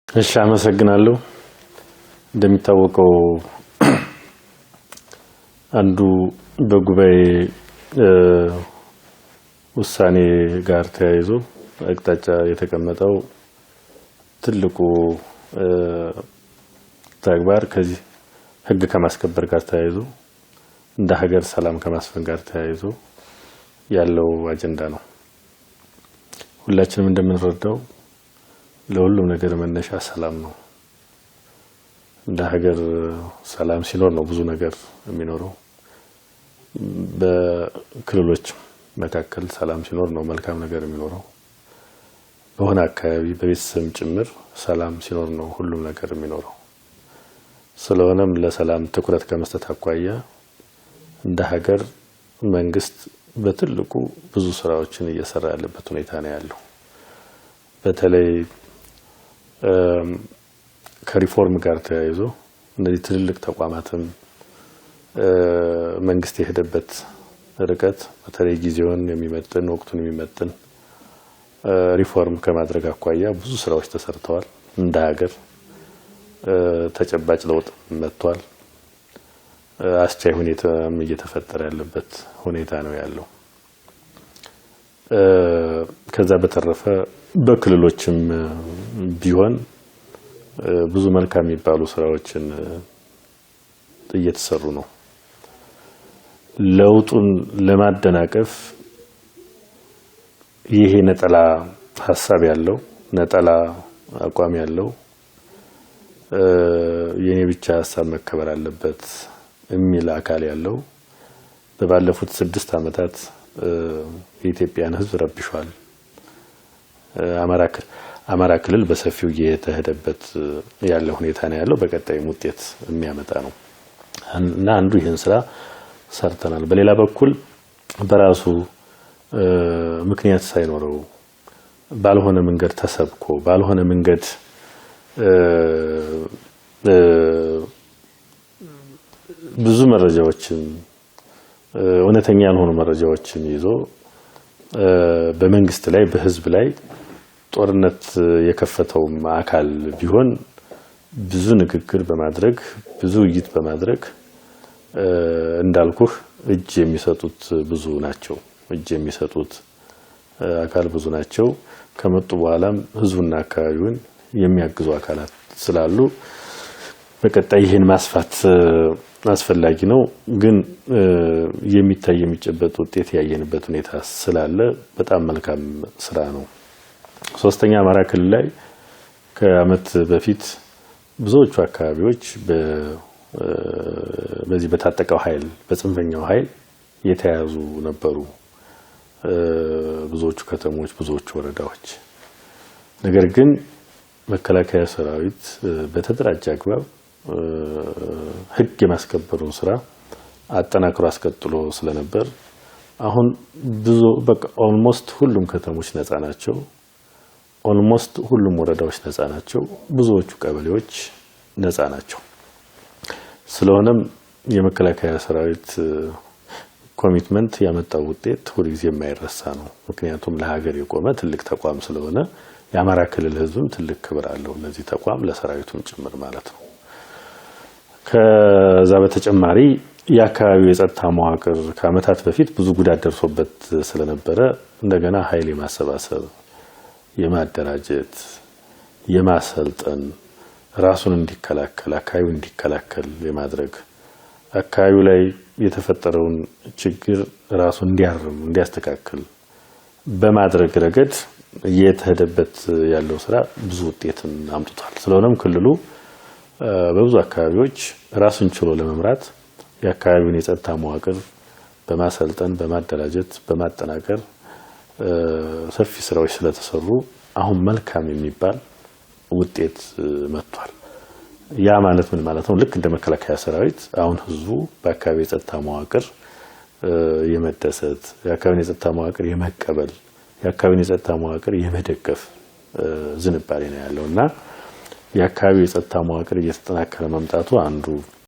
እሺ አመሰግናለሁ። እንደሚታወቀው አንዱ በጉባኤ ውሳኔ ጋር ተያይዞ አቅጣጫ የተቀመጠው ትልቁ ተግባር ከዚህ ህግ ከማስከበር ጋር ተያይዞ እንደ ሀገር ሰላም ከማስፈን ጋር ተያይዞ ያለው አጀንዳ ነው። ሁላችንም እንደምንረዳው ለሁሉም ነገር መነሻ ሰላም ነው። እንደ ሀገር ሰላም ሲኖር ነው ብዙ ነገር የሚኖረው። በክልሎች መካከል ሰላም ሲኖር ነው መልካም ነገር የሚኖረው። በሆነ አካባቢ በቤተሰብ ጭምር ሰላም ሲኖር ነው ሁሉም ነገር የሚኖረው። ስለሆነም ለሰላም ትኩረት ከመስጠት አኳያ እንደ ሀገር መንግስት በትልቁ ብዙ ስራዎችን እየሰራ ያለበት ሁኔታ ነው ያለው። በተለይ ከሪፎርም ጋር ተያይዞ እነዚህ ትልልቅ ተቋማትም መንግስት የሄደበት ርቀት በተለይ ጊዜውን የሚመጥን ወቅቱን የሚመጥን ሪፎርም ከማድረግ አኳያ ብዙ ስራዎች ተሰርተዋል። እንደ ሀገር ተጨባጭ ለውጥ መጥቷል። አስቻይ ሁኔታም እየተፈጠረ ያለበት ሁኔታ ነው ያለው። ከዛ በተረፈ በክልሎችም ቢሆን ብዙ መልካም የሚባሉ ስራዎችን እየተሰሩ ነው። ለውጡን ለማደናቀፍ ይሄ ነጠላ ሐሳብ ያለው ነጠላ አቋም ያለው የኔ ብቻ ሐሳብ መከበር አለበት የሚል አካል ያለው በባለፉት 6 አመታት የኢትዮጵያን ህዝብ ረብሿል። አማራ ክልል በሰፊው እየተሄደበት ያለው ሁኔታ ነው ያለው። በቀጣይ ውጤት የሚያመጣ ነው እና አንዱ ይሄን ስራ ሰርተናል። በሌላ በኩል በራሱ ምክንያት ሳይኖረው ባልሆነ መንገድ ተሰብኮ ባልሆነ መንገድ ብዙ መረጃዎችን እውነተኛ ያልሆኑ መረጃዎችን ይዞ በመንግስት ላይ በህዝብ ላይ ጦርነት የከፈተው አካል ቢሆን ብዙ ንግግር በማድረግ ብዙ ውይይት በማድረግ እንዳልኩህ እጅ የሚሰጡት ብዙ ናቸው። እጅ የሚሰጡት አካል ብዙ ናቸው። ከመጡ በኋላም ህዝቡና አካባቢውን የሚያግዙ አካላት ስላሉ በቀጣይ ይሄን ማስፋት አስፈላጊ ነው። ግን የሚታይ የሚጨበጥ ውጤት ያየንበት ሁኔታ ስላለ በጣም መልካም ስራ ነው። ሶስተኛ አማራ ክልል ላይ ከአመት በፊት ብዙዎቹ አካባቢዎች በዚህ በታጠቀው ኃይል በጽንፈኛው ኃይል የተያዙ ነበሩ። ብዙዎቹ ከተሞች ብዙዎቹ ወረዳዎች። ነገር ግን መከላከያ ሰራዊት በተደራጀ አግባብ ህግ የማስከበሩን ስራ አጠናክሮ አስቀጥሎ ስለነበር አሁን ብዙ በቃ ኦልሞስት ሁሉም ከተሞች ነፃ ናቸው። ኦልሞስት ሁሉም ወረዳዎች ነፃ ናቸው። ብዙዎቹ ቀበሌዎች ነፃ ናቸው። ስለሆነም የመከላከያ ሰራዊት ኮሚትመንት ያመጣው ውጤት ሁልጊዜ የማይረሳ ነው። ምክንያቱም ለሀገር የቆመ ትልቅ ተቋም ስለሆነ የአማራ ክልል ህዝብም ትልቅ ክብር አለው ለዚህ ተቋም ለሰራዊቱም ጭምር ማለት ነው። ከዛ በተጨማሪ የአካባቢው የጸጥታ መዋቅር ከአመታት በፊት ብዙ ጉዳት ደርሶበት ስለነበረ እንደገና ኃይል የማሰባሰብ የማደራጀት የማሰልጠን ራሱን እንዲከላከል አካባቢውን እንዲከላከል የማድረግ አካባቢው ላይ የተፈጠረውን ችግር ራሱን እንዲያርም እንዲያስተካክል በማድረግ ረገድ እየተሄደበት ያለው ስራ ብዙ ውጤትን አምጥቷል። ስለሆነም ክልሉ በብዙ አካባቢዎች ራሱን ችሎ ለመምራት የአካባቢውን የጸጥታ መዋቅር በማሰልጠን በማደራጀት በማጠናከር ሰፊ ስራዎች ስለተሰሩ አሁን መልካም የሚባል ውጤት መጥቷል። ያ ማለት ምን ማለት ነው? ልክ እንደ መከላከያ ሰራዊት አሁን ህዝቡ በአካባቢ የጸጥታ መዋቅር የመደሰት የአካባቢውን የጸጥታ መዋቅር የመቀበል የአካባቢውን የጸጥታ መዋቅር የመደገፍ ዝንባሌ ነው ያለውና የአካባቢው የጸጥታ መዋቅር እየተጠናከረ መምጣቱ አንዱ